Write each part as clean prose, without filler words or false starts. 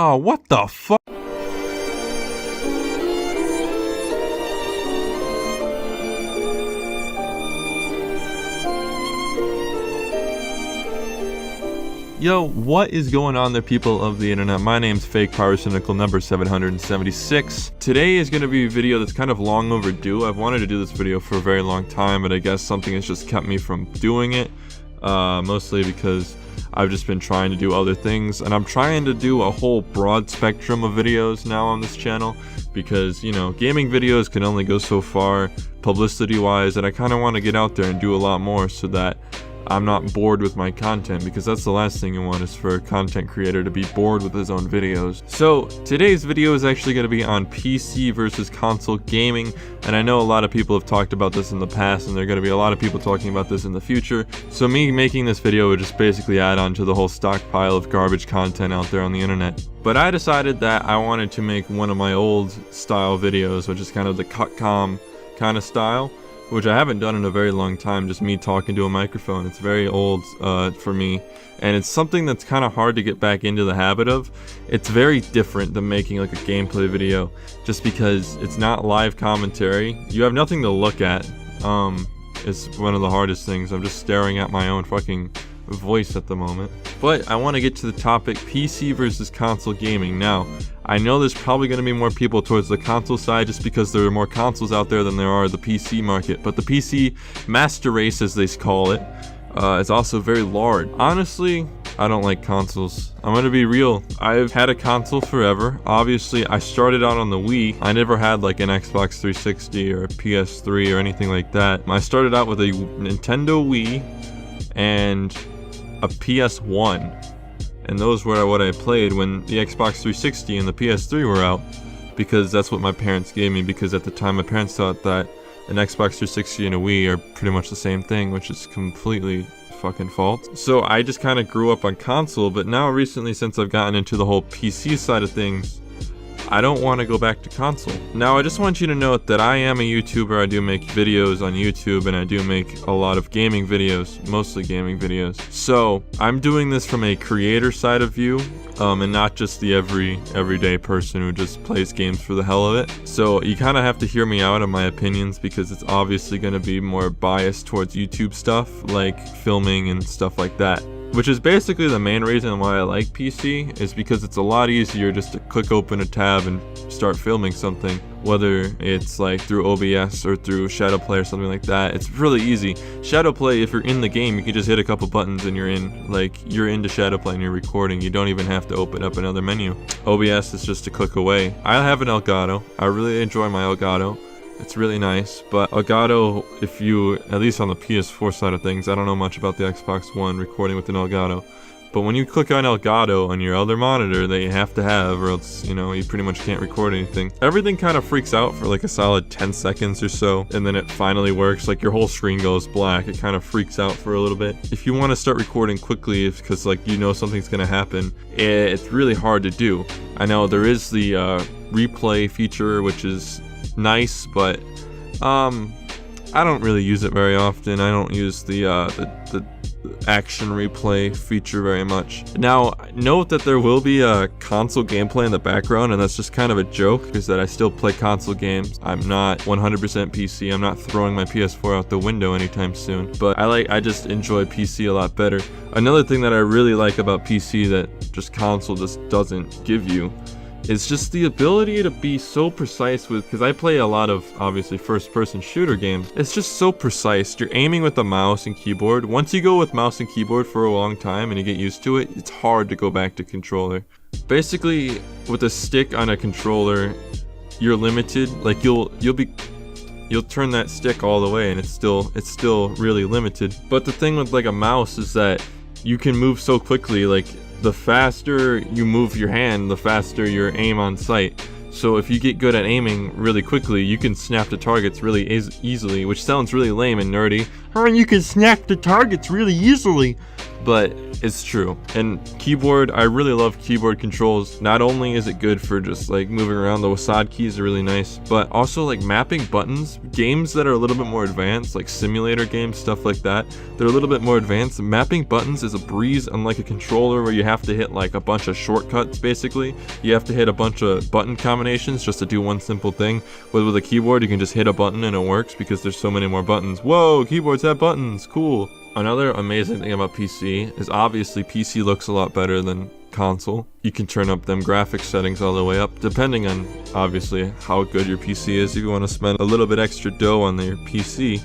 Oh, what the fuck? Yo, what is going on there, people of the internet? My name's Fake Pyrocynical number 776. Today is going to be a video that's kind of long overdue. I've wanted to do this video for a very long time, but I guess something has just kept me from doing it. Mostly because I've just been trying to do other things, and I'm trying to do a whole broad spectrum of videos now on this channel because, you know, gaming videos can only go so far publicity wise, and I kind of want to get out there and do a lot more so that I'm not bored with my content, because that's the last thing you want, is for a content creator to be bored with his own videos. So today's video is actually going to be on PC versus console gaming, and I know a lot of people have talked about this in the past, and there are going to be a lot of people talking about this in the future. So me making this video would just basically add on to the whole stockpile of garbage content out there on the internet. But I decided that I wanted to make one of my old style videos, which is kind of the cut-com kind of style, which I haven't done in a very long time, just me talking to a microphone. It's very old for me, and it's something that's kind of hard to get back into the habit of. It's very different than making like a gameplay video, just because it's not live commentary. You have nothing to look at. It's one of the hardest things. I'm just staring at my own fucking voice at the moment. But I want to get to the topic, PC versus console gaming. Now, I know there's probably going to be more people towards the console side just because there are more consoles out there than there are the PC market. But the PC master race, as they call it, is also very large. Honestly, I don't like consoles. I'm going to be real. I've had a console forever. Obviously, I started out on the Wii. I never had like an Xbox 360 or a PS3 or anything like that. I started out with a Nintendo Wii and a PS1. And those were what I played when the Xbox 360 and the PS3 were out, because that's what my parents gave me, because at the time my parents thought that an Xbox 360 and a Wii are pretty much the same thing, which is completely fucking false. So I just kind of grew up on console, but now recently, since I've gotten into the whole PC side of things, I don't want to go back to console. Now, I just want you to note that I am a YouTuber. I do make videos on YouTube, and I do make a lot of gaming videos, mostly gaming videos. So I'm doing this from a creator side of view, and not just the everyday person who just plays games for the hell of it. So you kind of have to hear me out on my opinions, because it's obviously going to be more biased towards YouTube stuff, like filming and stuff like that. Which is basically the main reason why I like PC, is because it's a lot easier just to click open a tab and start filming something, whether it's like through OBS or through Shadowplay or something like that. It's really easy. Shadowplay, if you're in the game, you can just hit a couple buttons and you're in. Like, you're into Shadowplay and you're recording. You don't even have to open up another menu. OBS is just a click away. I have an Elgato. I really enjoy my Elgato. It's really nice, but Elgato, if you, at least on the PS4 side of things, I don't know much about the Xbox One recording with an Elgato, but when you click on Elgato on your other monitor that you have to have, or else, you know, you pretty much can't record anything, everything kind of freaks out for like a solid 10 seconds or so, and then it finally works. Like, your whole screen goes black. It kind of freaks out for a little bit. If you want to start recording quickly, because like, you know something's gonna happen, it's really hard to do. I know there is the replay feature, which is nice, but I don't really use it very often. I don't use the action replay feature very much. Now, note that there will be a console gameplay in the background, and that's just kind of a joke, because that I still play console games. I'm not 100% PC. I'm not throwing my PS4 out the window anytime soon, but I just enjoy PC a lot better. Another thing that I really like about PC that just console just doesn't give you, it's just the ability to be so precise with, because I play a lot of, obviously, first-person shooter games. It's just so precise. You're aiming with the mouse and keyboard. Once you go with mouse and keyboard for a long time and you get used to it, it's hard to go back to controller. Basically, with a stick on a controller, you're limited. Like, you'll turn that stick all the way and it's still really limited. But the thing with like a mouse is that you can move so quickly. Like, the faster you move your hand, the faster your aim on sight. So if you get good at aiming really quickly, you can snap the targets really easily, which sounds really lame and nerdy. Oh, you can snap the targets really easily. but it's true. And keyboard, I really love keyboard controls. Not only is it good for just like moving around, the WASD keys are really nice, but also like mapping buttons. Games that are a little bit more advanced, like simulator games, stuff like that, they're a little bit more advanced. Mapping buttons is a breeze, unlike a controller where you have to hit like a bunch of shortcuts. Basically, you have to hit a bunch of button combinations just to do one simple thing. But with a keyboard, you can just hit a button and it works because there's so many more buttons. Whoa, keyboards have buttons, cool. Another amazing thing about PC is obviously PC looks a lot better than console. You can turn up them graphics settings all the way up, depending on obviously how good your PC is. If you want to spend a little bit extra dough on your PC,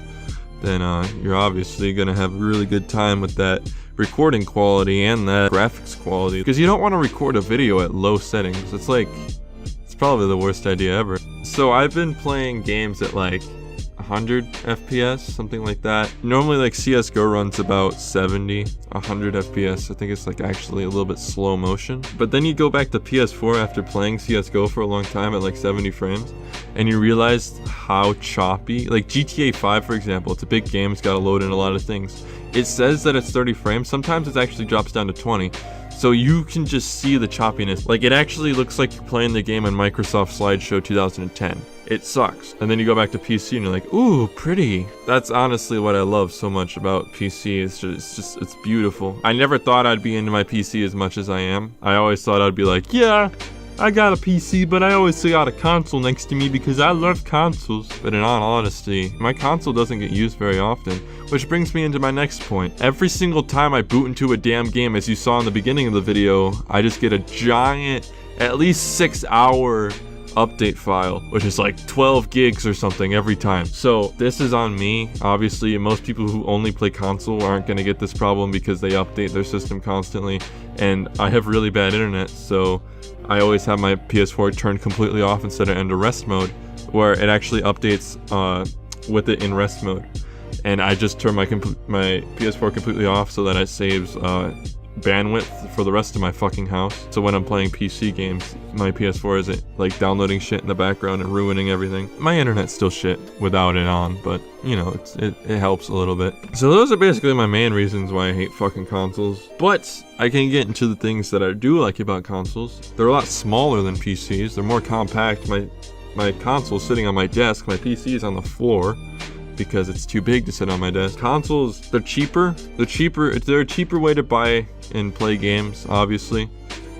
then you're obviously going to have a really good time with that recording quality and that graphics quality, because you don't want to record a video at low settings. It's probably the worst idea ever. So I've been playing games at like 100 FPS, something like that. Normally like CSGO runs about 70, 100 FPS. I think it's like actually a little bit slow motion. But then you go back to PS4 after playing CSGO for a long time at like 70 frames, and you realize how choppy, like GTA 5 for example, it's a big game, it's got to load in a lot of things. It says that it's 30 frames, sometimes it actually drops down to 20. So you can just see the choppiness. Like it actually looks like you're playing the game on Microsoft Slideshow 2010. It sucks. And then you go back to PC and you're like, ooh, pretty. That's honestly what I love so much about PC. It's beautiful. I never thought I'd be into my PC as much as I am. I always thought I'd be like, yeah, I got a PC, but I always got a console next to me because I love consoles. But in all honesty, my console doesn't get used very often. Which brings me into my next point. Every single time I boot into a damn game, as you saw in the beginning of the video, I just get a giant, at least 6-hour update file, which is like 12 gigs or something every time. So this is on me. Obviously, most people who only play console aren't going to get this problem because they update their system constantly. And I have really bad internet, so I always have my PS4 turned completely off instead of into rest mode, where it actually updates with it in rest mode. And I just turn my PS4 completely off so that it saves bandwidth for the rest of my fucking house. So when I'm playing PC games, my PS4 isn't like downloading shit in the background and ruining everything. My internet's still shit without it on, but you know, it helps a little bit. So those are basically my main reasons why I hate fucking consoles. But I can get into the things that I do like about consoles. They're a lot smaller than PCs. They're more compact. My console's sitting on my desk. My PC is on the floor because it's too big to sit on my desk. Consoles, they're cheaper. They're a cheaper way to buy and play games, obviously.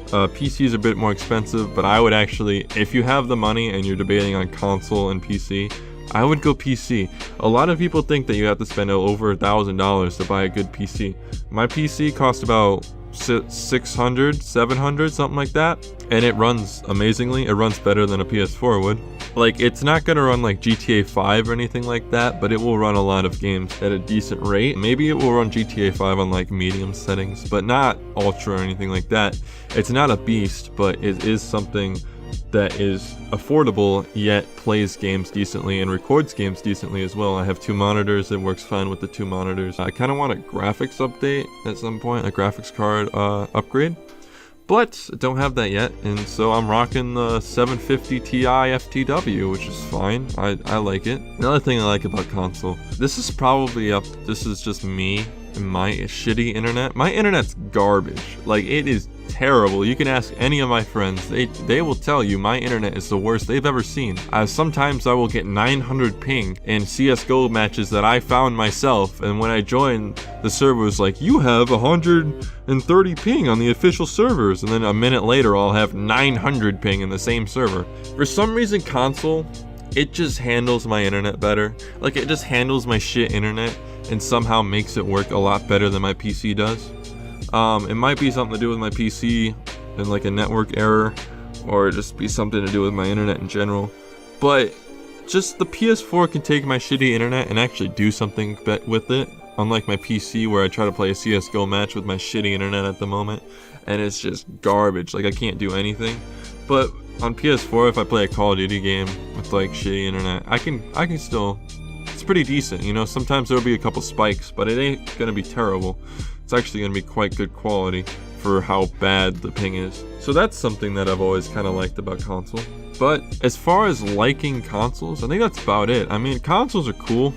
PCs are a bit more expensive, but I would actually, if you have the money and you're debating on console and PC, I would go PC. A lot of people think that you have to spend over $1,000 to buy a good PC. My PC cost about $600, $700, something like that, and it runs amazingly. It runs better than a PS4 would. Like, it's not gonna run like GTA 5 or anything like that, but it will run a lot of games at a decent rate. Maybe it will run GTA 5 on like medium settings, but not ultra or anything like that. It's not a beast, but it is something that is affordable, yet plays games decently and records games decently as well. I have 2 monitors. It works fine with the 2 monitors. I kind of want a graphics update at some point, a graphics card upgrade, but I don't have that yet, and so I'm rocking the 750 Ti FTW, which is fine. I like it. Another thing I like about console, this is just me and my shitty internet. My internet's garbage. Like, it is terrible. You can ask any of my friends. They will tell you my internet is the worst they've ever seen. Sometimes I will get 900 ping in CSGO matches that I found myself, and when I joined, the server was like, you have 130 ping on the official servers, and then a minute later I'll have 900 ping in the same server. For some reason, console, it just handles my internet better. Like, it just handles my shit internet and somehow makes it work a lot better than my PC does. It might be something to do with my PC and like a network error, or just be something to do with my internet in general. But just the PS4 can take my shitty internet and actually do something with it, unlike my PC where I try to play a CSGO match with my shitty internet at the moment and it's just garbage. Like, I can't do anything. But on PS4, if I play a Call of Duty game with like shitty internet, I can still, it's pretty decent, you know. Sometimes there'll be a couple spikes, but it ain't gonna be terrible. It's actually going to be quite good quality for how bad the ping is. So that's something that I've always kind of liked about console. But as far as liking consoles, I think that's about it. I mean, consoles are cool.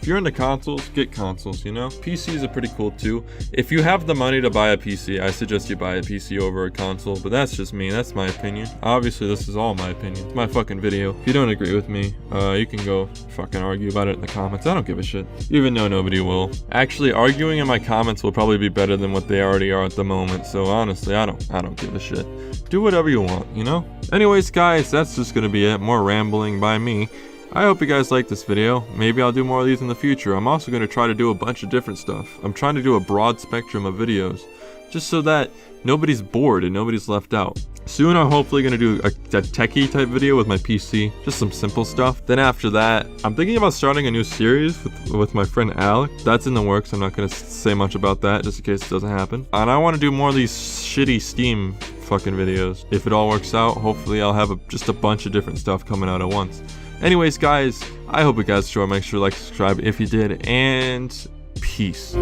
If you're into consoles, get consoles, you know? PCs are pretty cool too. If you have the money to buy a PC, I suggest you buy a PC over a console, but that's just me, that's my opinion. Obviously, this is all my opinion. It's my fucking video. If you don't agree with me, you can go fucking argue about it in the comments. I don't give a shit, even though nobody will. Actually, arguing in my comments will probably be better than what they already are at the moment, so honestly, I don't give a shit. Do whatever you want, you know? Anyways, guys, that's just gonna be it. More rambling by me. I hope you guys like this video. Maybe I'll do more of these in the future. I'm also going to try to do a bunch of different stuff. I'm trying to do a broad spectrum of videos, just so that nobody's bored and nobody's left out. Soon I'm hopefully going to do a techie type video with my PC, just some simple stuff. Then after that, I'm thinking about starting a new series with my friend Alec. That's in the works. I'm not going to say much about that, just in case it doesn't happen. And I want to do more of these shitty Steam fucking videos. If it all works out, hopefully I'll have just a bunch of different stuff coming out at once. Anyways, guys, I hope you guys enjoyed. Make sure to like, subscribe if you did, and peace.